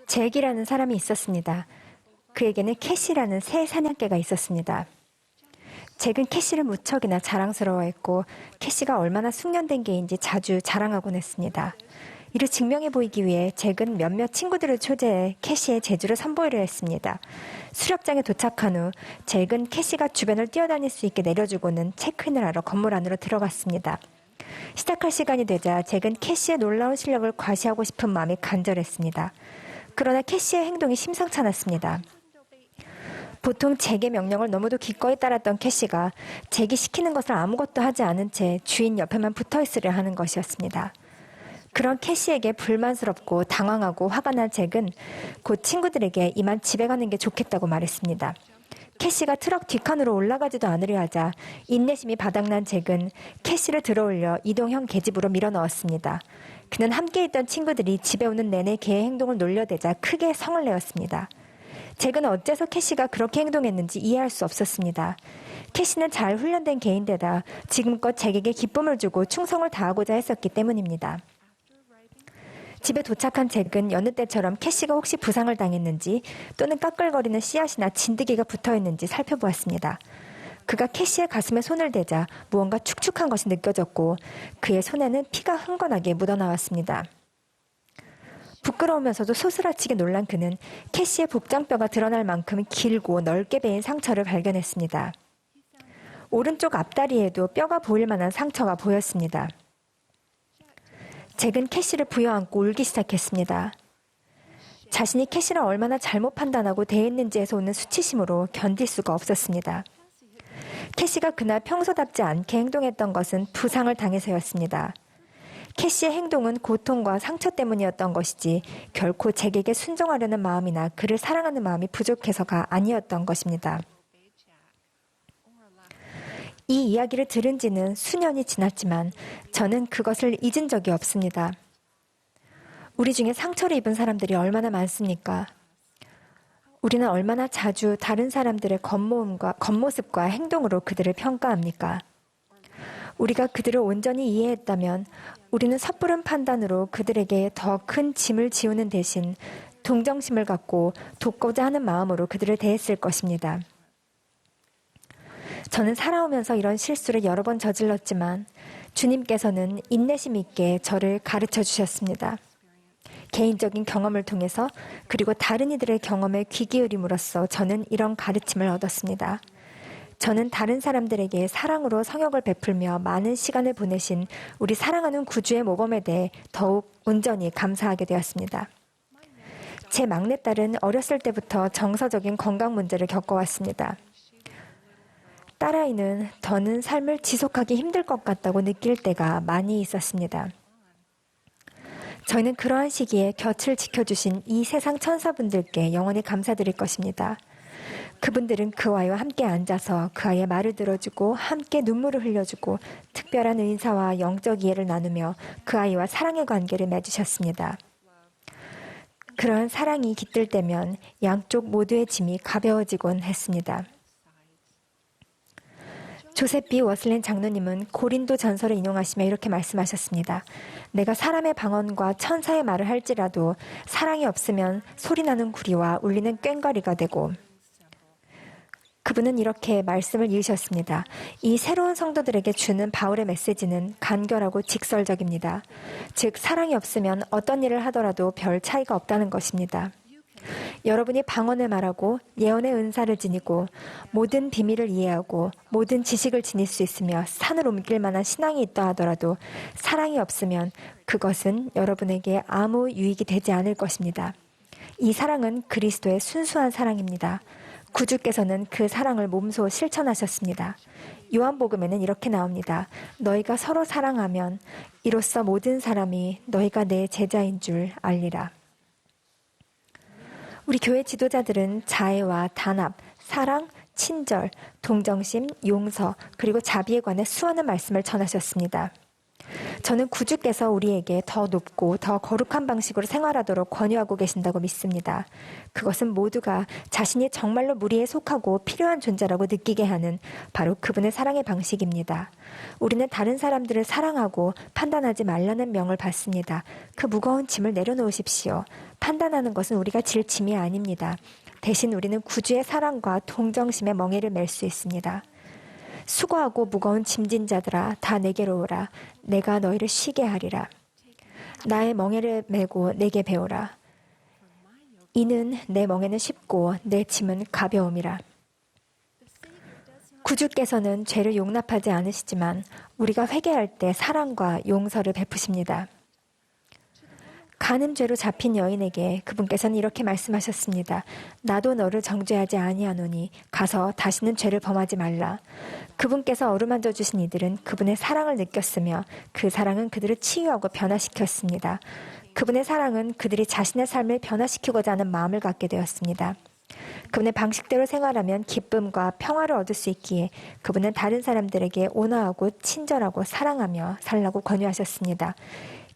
잭이라는 사람이 있었습니다. 그에게는 캐시라는 새 사냥개가 있었습니다. 잭은 캐시를 무척이나 자랑스러워했고 캐시가 얼마나 숙련된 개인지 자주 자랑하곤 했습니다. 이를 증명해 보이기 위해 잭은 몇몇 친구들을 초대해 캐시의 재주를 선보이려 했습니다. 수렵장에 도착한 후 잭은 캐시가 주변을 뛰어다닐 수 있게 내려주고는 체크인을 하러 건물 안으로 들어갔습니다. 시작할 시간이 되자 잭은 캐시의 놀라운 실력을 과시하고 싶은 마음이 간절했습니다. 그러나 캐시의 행동이 심상치 않았습니다. 보통 잭의 명령을 너무도 기꺼이 따랐던 캐시가 잭이 시키는 것을 아무것도 하지 않은 채 주인 옆에만 붙어 있으려 하는 것이었습니다. 그런 캐시에게 불만스럽고 당황하고 화가 난 잭은 곧 친구들에게 이만 집에 가는 게 좋겠다고 말했습니다. 캐시가 트럭 뒷칸으로 올라가지도 않으려 하자 인내심이 바닥난 잭은 캐시를 들어올려 이동형 계집으로 밀어넣었습니다. 그는 함께 있던 친구들이 집에 오는 내내 개의 행동을 놀려대자 크게 성을 내었습니다. 잭은 어째서 캐시가 그렇게 행동했는지 이해할 수 없었습니다. 캐시는 잘 훈련된 개인데다 지금껏 잭에게 기쁨을 주고 충성을 다하고자 했었기 때문입니다. 집에 도착한 잭은 여느 때처럼 캐시가 혹시 부상을 당했는지 또는 까끌거리는 씨앗이나 진드기가 붙어있는지 살펴보았습니다. 그가 캐시의 가슴에 손을 대자 무언가 축축한 것이 느껴졌고 그의 손에는 피가 흥건하게 묻어나왔습니다. 부끄러우면서도 소스라치게 놀란 그는 캐시의 복장뼈가 드러날 만큼 길고 넓게 베인 상처를 발견했습니다. 오른쪽 앞다리에도 뼈가 보일 만한 상처가 보였습니다. 잭은 캐시를 부여안고 울기 시작했습니다. 자신이 캐시를 얼마나 잘못 판단하고 대했는지에서 오는 수치심으로 견딜 수가 없었습니다. 캐시가 그날 평소답지 않게 행동했던 것은 부상을 당해서였습니다. 캐시의 행동은 고통과 상처 때문이었던 것이지 결코 잭에게 순종하려는 마음이나 그를 사랑하는 마음이 부족해서가 아니었던 것입니다. 이 이야기를 들은 지는 수년이 지났지만 저는 그것을 잊은 적이 없습니다. 우리 중에 상처를 입은 사람들이 얼마나 많습니까? 우리는 얼마나 자주 다른 사람들의 겉모습과 행동으로 그들을 평가합니까? 우리가 그들을 온전히 이해했다면 우리는 섣부른 판단으로 그들에게 더 큰 짐을 지우는 대신 동정심을 갖고 돕고자 하는 마음으로 그들을 대했을 것입니다. 저는 살아오면서 이런 실수를 여러 번 저질렀지만 주님께서는 인내심 있게 저를 가르쳐 주셨습니다. 개인적인 경험을 통해서 그리고 다른 이들의 경험에 귀 기울임으로써 저는 이런 가르침을 얻었습니다. 저는 다른 사람들에게 사랑으로 성역을 베풀며 많은 시간을 보내신 우리 사랑하는 구주의 모범에 대해 더욱 온전히 감사하게 되었습니다. 제 막내딸은 어렸을 때부터 정서적인 건강 문제를 겪어왔습니다. 딸아이는 더는 삶을 지속하기 힘들 것 같다고 느낄 때가 많이 있었습니다. 저희는 그러한 시기에 곁을 지켜주신 이 세상 천사분들께 영원히 감사드릴 것입니다. 그분들은 그 아이와 함께 앉아서 그 아이의 말을 들어주고 함께 눈물을 흘려주고 특별한 은사와 영적 이해를 나누며 그 아이와 사랑의 관계를 맺으셨습니다. 그러한 사랑이 깃들 때면 양쪽 모두의 짐이 가벼워지곤 했습니다. 조셉 B. 워슬렌 장로님은 고린도 전설을 인용하시며 이렇게 말씀하셨습니다. 내가 사람의 방언과 천사의 말을 할지라도 사랑이 없으면 소리나는 구리와 울리는 꽹과리가 되고, 그분은 이렇게 말씀을 이으셨습니다. 이 새로운 성도들에게 주는 바울의 메시지는 간결하고 직설적입니다. 즉 사랑이 없으면 어떤 일을 하더라도 별 차이가 없다는 것입니다. 여러분이 방언을 말하고 예언의 은사를 지니고 모든 비밀을 이해하고 모든 지식을 지닐 수 있으며 산을 옮길 만한 신앙이 있다 하더라도 사랑이 없으면 그것은 여러분에게 아무 유익이 되지 않을 것입니다. 이 사랑은 그리스도의 순수한 사랑입니다. 구주께서는 그 사랑을 몸소 실천하셨습니다. 요한복음에는 이렇게 나옵니다. 너희가 서로 사랑하면 이로써 모든 사람이 너희가 내 제자인 줄 알리라. 우리 교회 지도자들은 자애와 단합, 사랑, 친절, 동정심, 용서, 그리고 자비에 관해 수많은 말씀을 전하셨습니다. 저는 구주께서 우리에게 더 높고 더 거룩한 방식으로 생활하도록 권유하고 계신다고 믿습니다. 그것은 모두가 자신이 정말로 무리에 속하고 필요한 존재라고 느끼게 하는 바로 그분의 사랑의 방식입니다. 우리는 다른 사람들을 사랑하고 판단하지 말라는 명을 받습니다. 그 무거운 짐을 내려놓으십시오. 판단하는 것은 우리가 질 짐이 아닙니다. 대신 우리는 구주의 사랑과 동정심의 멍에를 맬 수 있습니다. 수고하고 무거운 짐진 자들아 다 내게로 오라. 내가 너희를 쉬게 하리라. 나의 멍에를 메고 내게 배우라. 이는 내 멍에는 쉽고 내 짐은 가벼움이라. 구주께서는 죄를 용납하지 않으시지만 우리가 회개할 때 사랑과 용서를 베푸십니다. 간음죄로 잡힌 여인에게 그분께서는 이렇게 말씀하셨습니다. 나도 너를 정죄하지 아니하노니 가서 다시는 죄를 범하지 말라. 그분께서 어루만져 주신 이들은 그분의 사랑을 느꼈으며 그 사랑은 그들을 치유하고 변화시켰습니다. 그분의 사랑은 그들이 자신의 삶을 변화시키고자 하는 마음을 갖게 되었습니다. 그분의 방식대로 생활하면 기쁨과 평화를 얻을 수 있기에 그분은 다른 사람들에게 온화하고 친절하고 사랑하며 살라고 권유하셨습니다.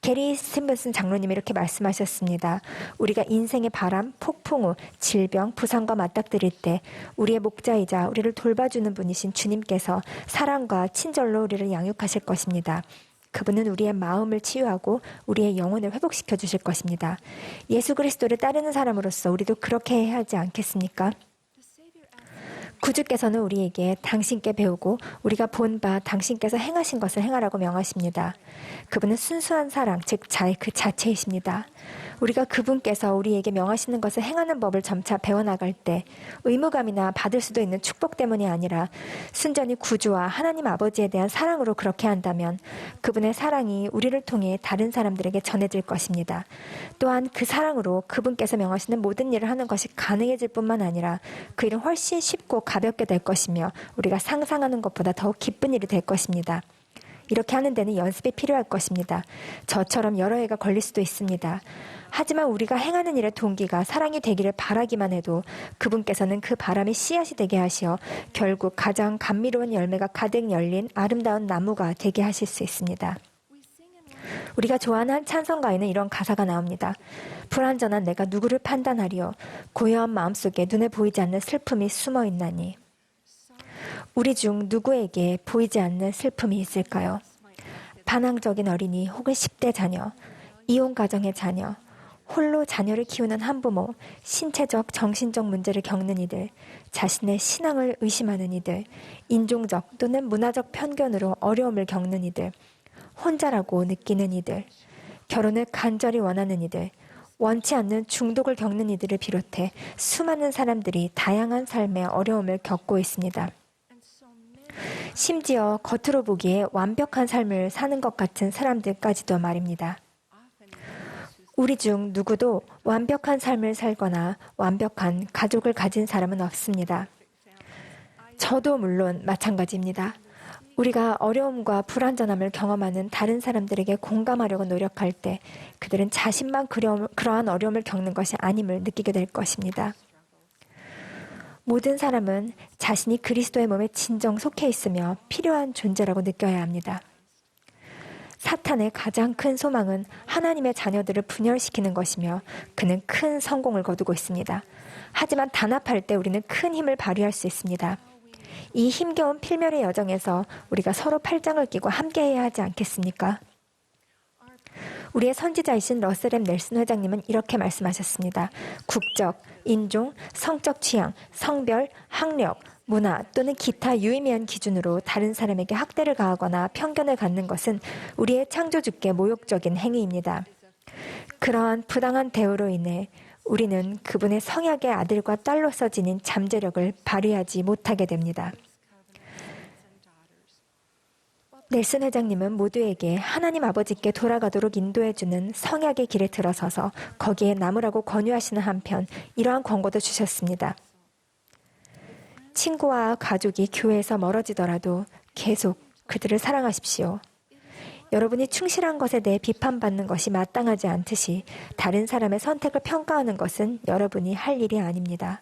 게리 스틴버슨 장로님이 이렇게 말씀하셨습니다. 우리가 인생의 바람, 폭풍 후 질병, 부상과 맞닥뜨릴 때 우리의 목자이자 우리를 돌봐주는 분이신 주님께서 사랑과 친절로 우리를 양육하실 것입니다. 그분은 우리의 마음을 치유하고 우리의 영혼을 회복시켜 주실 것입니다. 예수 그리스도를 따르는 사람으로서 우리도 그렇게 해야 하지 않겠습니까? 구주께서는 우리에게 당신께 배우고 우리가 본 바 당신께서 행하신 것을 행하라고 명하십니다. 그분은 순수한 사랑, 즉 그 자체이십니다. 우리가 그분께서 우리에게 명하시는 것을 행하는 법을 점차 배워나갈 때 의무감이나 받을 수도 있는 축복 때문이 아니라 순전히 구주와 하나님 아버지에 대한 사랑으로 그렇게 한다면 그분의 사랑이 우리를 통해 다른 사람들에게 전해질 것입니다. 또한 그 사랑으로 그분께서 명하시는 모든 일을 하는 것이 가능해질 뿐만 아니라 그 일은 훨씬 쉽고 가볍게 될 것이며 우리가 상상하는 것보다 더욱 기쁜 일이 될 것입니다. 이렇게 하는 데는 연습이 필요할 것입니다. 저처럼 여러 해가 걸릴 수도 있습니다. 하지만 우리가 행하는 일의 동기가 사랑이 되기를 바라기만 해도 그분께서는 그 바람이 씨앗이 되게 하시어 결국 가장 감미로운 열매가 가득 열린 아름다운 나무가 되게 하실 수 있습니다. 우리가 좋아하는 한 찬송가에는 이런 가사가 나옵니다. 불완전한 내가 누구를 판단하리요. 고요한 마음속에 눈에 보이지 않는 슬픔이 숨어 있나니. 우리 중 누구에게 보이지 않는 슬픔이 있을까요? 반항적인 어린이 혹은 10대 자녀, 이혼 가정의 자녀, 홀로 자녀를 키우는 한부모, 신체적, 정신적 문제를 겪는 이들, 자신의 신앙을 의심하는 이들, 인종적 또는 문화적 편견으로 어려움을 겪는 이들, 혼자라고 느끼는 이들, 결혼을 간절히 원하는 이들, 원치 않는 중독을 겪는 이들을 비롯해 수많은 사람들이 다양한 삶의 어려움을 겪고 있습니다. 심지어 겉으로 보기에 완벽한 삶을 사는 것 같은 사람들까지도 말입니다. 우리 중 누구도 완벽한 삶을 살거나 완벽한 가족을 가진 사람은 없습니다. 저도 물론 마찬가지입니다. 우리가 어려움과 불완전함을 경험하는 다른 사람들에게 공감하려고 노력할 때 그들은 자신만 그러한 어려움을 겪는 것이 아님을 느끼게 될 것입니다. 모든 사람은 자신이 그리스도의 몸에 진정 속해 있으며 필요한 존재라고 느껴야 합니다. 사탄의 가장 큰 소망은 하나님의 자녀들을 분열시키는 것이며 그는 큰 성공을 거두고 있습니다. 하지만 단합할 때 우리는 큰 힘을 발휘할 수 있습니다. 이 힘겨운 필멸의 여정에서 우리가 서로 팔짱을 끼고 함께해야 하지 않겠습니까? 우리의 선지자이신 러셀 M. 넬슨 회장님은 이렇게 말씀하셨습니다. 국적, 인종, 성적 취향, 성별, 학력, 문화 또는 기타 유의미한 기준으로 다른 사람에게 학대를 가하거나 편견을 갖는 것은 우리의 창조주께 모욕적인 행위입니다. 그러한 부당한 대우로 인해 우리는 그분의 성약의 아들과 딸로서 지닌 잠재력을 발휘하지 못하게 됩니다. 넬슨 회장님은 모두에게 하나님 아버지께 돌아가도록 인도해주는 성약의 길에 들어서서 거기에 남으라고 권유하시는 한편 이러한 권고도 주셨습니다. 친구와 가족이 교회에서 멀어지더라도 계속 그들을 사랑하십시오. 여러분이 충실한 것에 대해 비판받는 것이 마땅하지 않듯이 다른 사람의 선택을 평가하는 것은 여러분이 할 일이 아닙니다.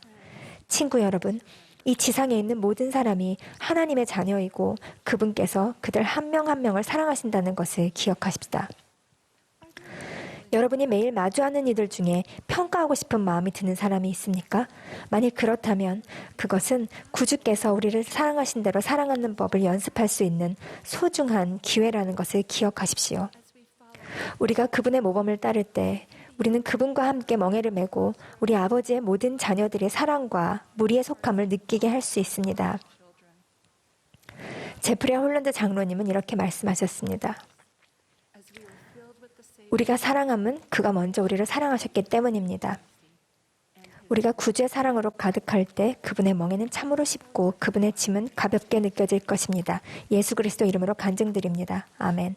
친구 여러분, 이 지상에 있는 모든 사람이 하나님의 자녀이고 그분께서 그들 한 명 한 명을 사랑하신다는 것을 기억하십시다. 여러분이 매일 마주하는 이들 중에 평가하고 싶은 마음이 드는 사람이 있습니까? 만일 그렇다면 그것은 구주께서 우리를 사랑하신 대로 사랑하는 법을 연습할 수 있는 소중한 기회라는 것을 기억하십시오. 우리가 그분의 모범을 따를 때 우리는 그분과 함께 멍에를 메고 우리 아버지의 모든 자녀들의 사랑과 무리의 속함을 느끼게 할 수 있습니다. 제프리 홀란드 장로님은 이렇게 말씀하셨습니다. 우리가 사랑함은 그가 먼저 우리를 사랑하셨기 때문입니다. 우리가 구주의 사랑으로 가득할 때 그분의 멍에는 참으로 쉽고 그분의 짐은 가볍게 느껴질 것입니다. 예수 그리스도 이름으로 간증드립니다. 아멘.